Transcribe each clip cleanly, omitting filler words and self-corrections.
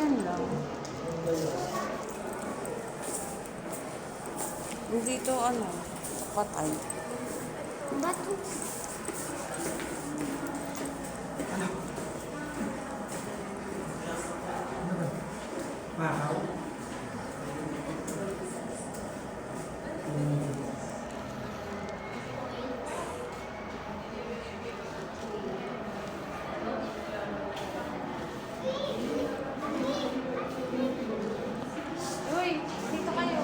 Ganyan lang. Dito ano, patay. Bato. Mahaw. Uy, dito kayo.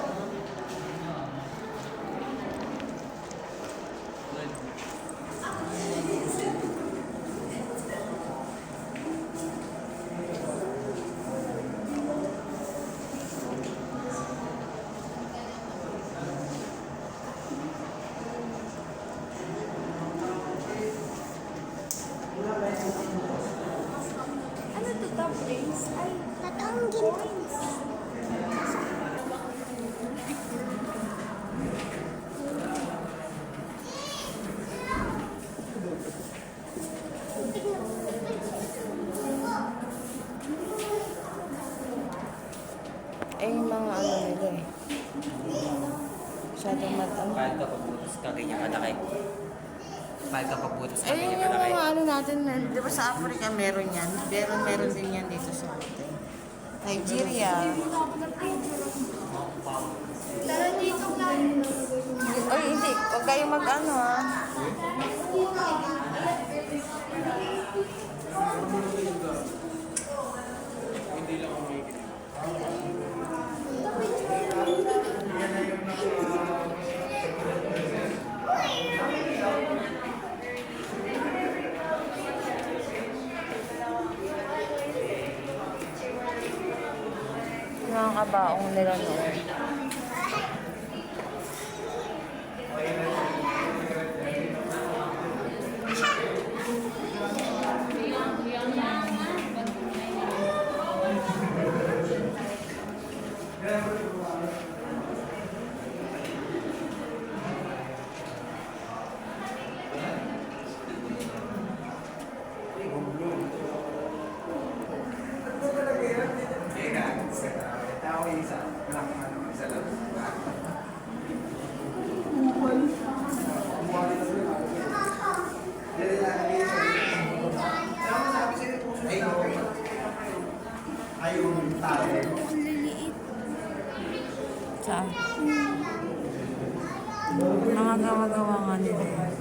Ano to, top rings? Ay, natawang coins. Eh, yung mga ano nila eh. Masyadong matang. Kahit ka pagbutas ka, ganyan kalaki. Kahit ka pagbutas ka, Eh, ganyan yung kalaki. mga ano natin, di ba sa Africa meron yan? Meron din yan dito sa atin. Nigeria. Tara dito nga. Ay, hindi. Huwag kayo mag-ano ha. Mga kabaong nila noon. Ayun, tayo. Ang liliit. Saan? Mga gawa-gawa nga nila.